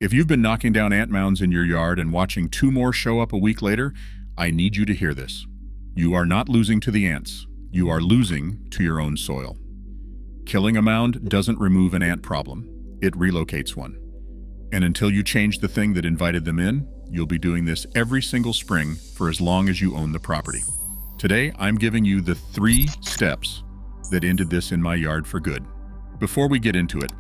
If you've been knocking down ant mounds in your yard and watching two more show up a week later, I need you to hear this. You are not losing to the ants. You are losing to your own soil. Killing a mound doesn't remove an ant problem. It relocates one. And until you change the thing that invited them in, you'll be doing this every single spring for as long as you own the property. Today, I'm giving you the 3 steps that ended this in my yard for good. Before we get into it,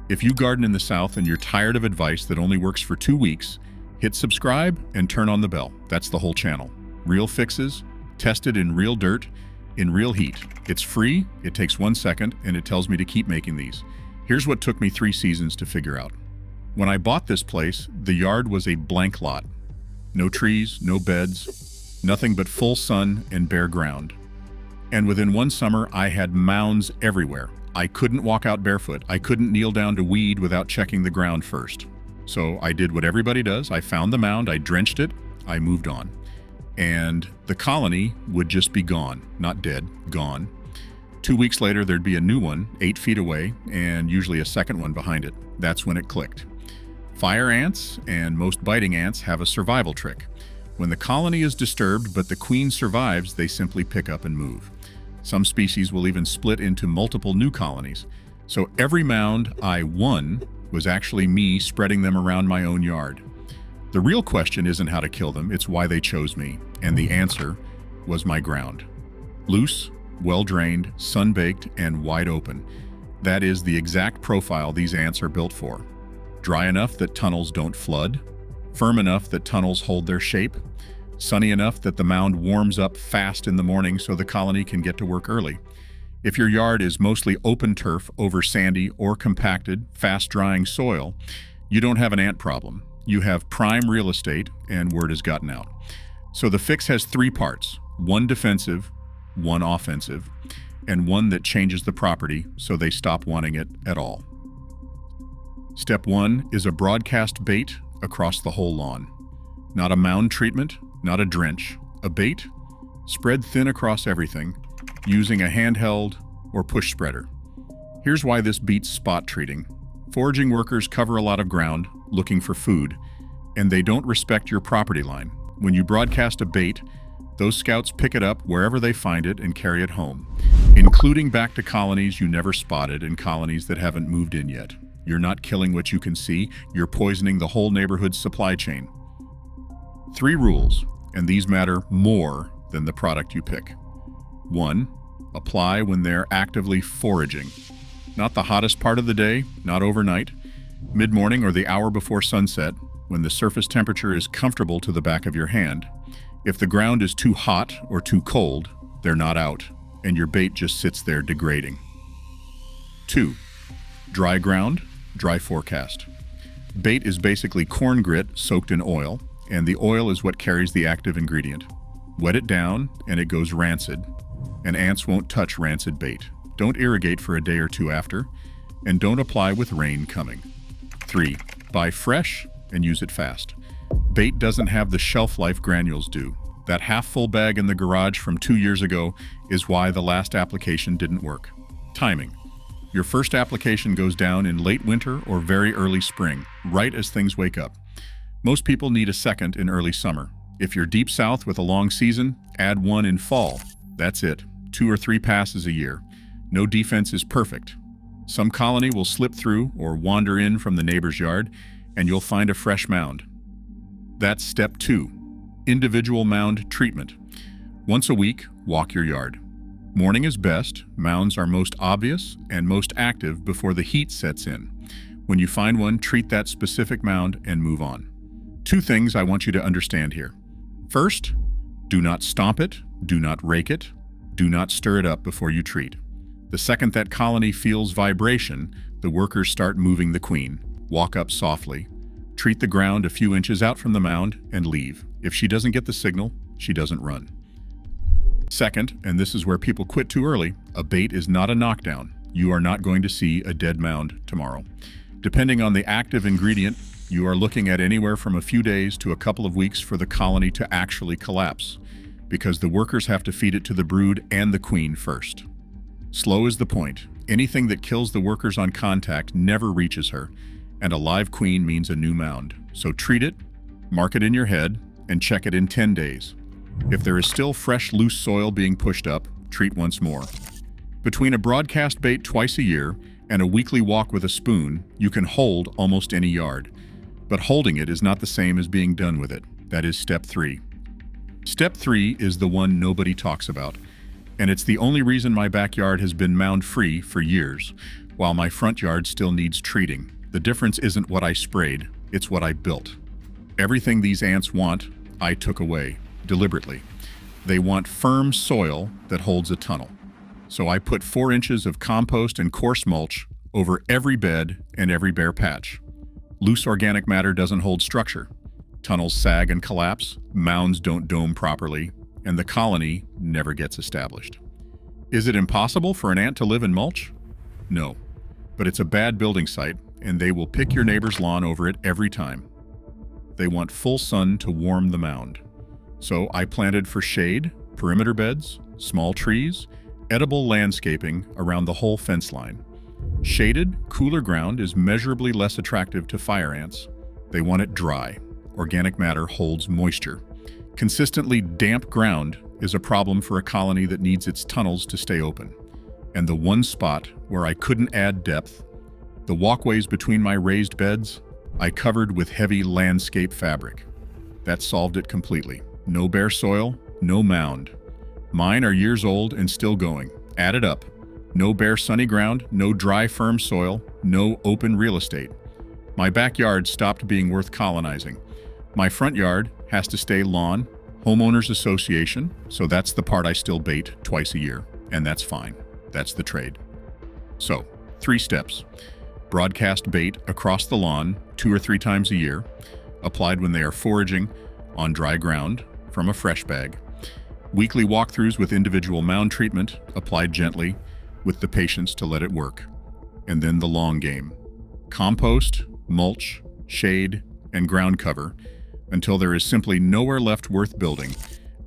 if you garden in the South and you're tired of advice that only works for 2 weeks, hit subscribe and turn on the bell. That's the whole channel. Real fixes, tested in real dirt, in real heat. It's free, it takes 1 second, and it tells me to keep making these. Here's what took me 3 seasons to figure out. When I bought this place, the yard was a blank lot. No trees, no beds, nothing but full sun and bare ground. And within 1 summer, I had mounds everywhere. I couldn't walk out barefoot. I couldn't kneel down to weed without checking the ground first. So I did what everybody does. I found the mound, I drenched it, I moved on. And the colony would just be gone, not dead, gone. 2 weeks later, there'd be a new one 8 feet away and usually a second one behind it. That's when it clicked. Fire ants and most biting ants have a survival trick. When the colony is disturbed but the queen survives, they simply pick up and move. Some species will even split into multiple new colonies. So every mound I won was actually me spreading them around my own yard. The real question isn't how to kill them, it's why they chose me. And the answer was my ground. Loose, well-drained, sun-baked, and wide open. That is the exact profile these ants are built for. Dry enough that tunnels don't flood, firm enough that tunnels hold their shape, sunny enough that the mound warms up fast in the morning so the colony can get to work early. If your yard is mostly open turf over sandy or compacted, fast-drying soil, you don't have an ant problem. You have prime real estate, and word has gotten out. So the fix has 3 parts, 1 defensive, 1 offensive, and 1 that changes the property so they stop wanting it at all. Step 1 is a broadcast bait across the whole lawn. Not a mound treatment, not a drench. A bait spread thin across everything using a handheld or push spreader. Here's why this beats spot treating. Foraging workers cover a lot of ground looking for food, and they don't respect your property line. When you broadcast a bait, those scouts pick it up wherever they find it and carry it home, including back to colonies you never spotted and colonies that haven't moved in yet. You're not killing what you can see, you're poisoning the whole neighborhood's supply chain. 3 rules, and these matter more than the product you pick. 1. Apply when they're actively foraging. Not the hottest part of the day, not overnight, mid-morning or the hour before sunset, when the surface temperature is comfortable to the back of your hand. If the ground is too hot or too cold, they're not out, and your bait just sits there degrading. 2. Dry ground, dry forecast. Bait is basically corn grit soaked in oil, and the oil is what carries the active ingredient. Wet it down, and it goes rancid, and ants won't touch rancid bait. Don't irrigate for a day or 2 after, and don't apply with rain coming. 3. Buy fresh and use it fast. Bait doesn't have the shelf life granules do. That half-full bag in the garage from 2 years ago is why the last application didn't work. Timing. Your first application goes down in late winter or very early spring, right as things wake up. Most people need a second in early summer. If you're deep south with a long season, add 1 in fall. That's it. 2 or 3 passes a year. No defense is perfect. Some colony will slip through or wander in from the neighbor's yard, and you'll find a fresh mound. That's step 2, individual mound treatment. Once a week, walk your yard. Morning is best, mounds are most obvious and most active before the heat sets in. When you find one, treat that specific mound and move on. 2 things I want you to understand here. First, do not stomp it, do not rake it, do not stir it up before you treat. The second that colony feels vibration, the workers start moving the queen. Walk up softly, treat the ground a few inches out from the mound, and leave. If she doesn't get the signal, she doesn't run. Second, and this is where people quit too early, a bait is not a knockdown. You are not going to see a dead mound tomorrow. Depending on the active ingredient, you are looking at anywhere from a few days to a couple of weeks for the colony to actually collapse, because the workers have to feed it to the brood and the queen first. Slow is the point. Anything that kills the workers on contact never reaches her, and a live queen means a new mound. So treat it, mark it in your head, and check it in 10 days. If there is still fresh, loose soil being pushed up, treat once more. Between a broadcast bait twice a year and a weekly walk with a spoon, you can hold almost any yard. But holding it is not the same as being done with it. That is step 3. Step 3 is the one nobody talks about, and it's the only reason my backyard has been mound-free for years, while my front yard still needs treating. The difference isn't what I sprayed, it's what I built. Everything these ants want, I took away, deliberately. They want firm soil that holds a tunnel. So I put 4 inches of compost and coarse mulch over every bed and every bare patch. Loose organic matter doesn't hold structure. Tunnels sag and collapse, mounds don't dome properly, and the colony never gets established. Is it impossible for an ant to live in mulch? No, but it's a bad building site, and they will pick your neighbor's lawn over it every time. They want full sun to warm the mound. So I planted for shade, perimeter beds, small trees, edible landscaping around the whole fence line. Shaded, cooler ground is measurably less attractive to fire ants. They want it dry. Organic matter holds moisture. Consistently damp ground is a problem for a colony that needs its tunnels to stay open. And the one spot where I couldn't add depth, the walkways between my raised beds, I covered with heavy landscape fabric. That solved it completely. No bare soil, no mound. Mine are years old and still going. Add it up. No bare sunny ground, no dry firm soil, no open real estate. My backyard stopped being worth colonizing. My front yard has to stay lawn, homeowners association, so that's the part I still bait twice a year, and that's fine. That's the trade. So, 3 steps. Broadcast bait across the lawn 2 or 3 times a year, applied when they are foraging on dry ground from a fresh bag. Weekly walkthroughs with individual mound treatment, applied gently, with the patience to let it work. And then the long game. Compost, mulch, shade, and ground cover, until there is simply nowhere left worth building.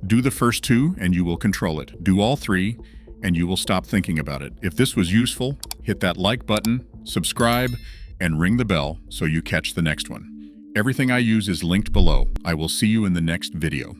Do the first 2 and you will control it. Do all 3 and you will stop thinking about it. If this was useful, hit that like button, subscribe, and ring the bell so you catch the next one. Everything I use is linked below. I will see you in the next video.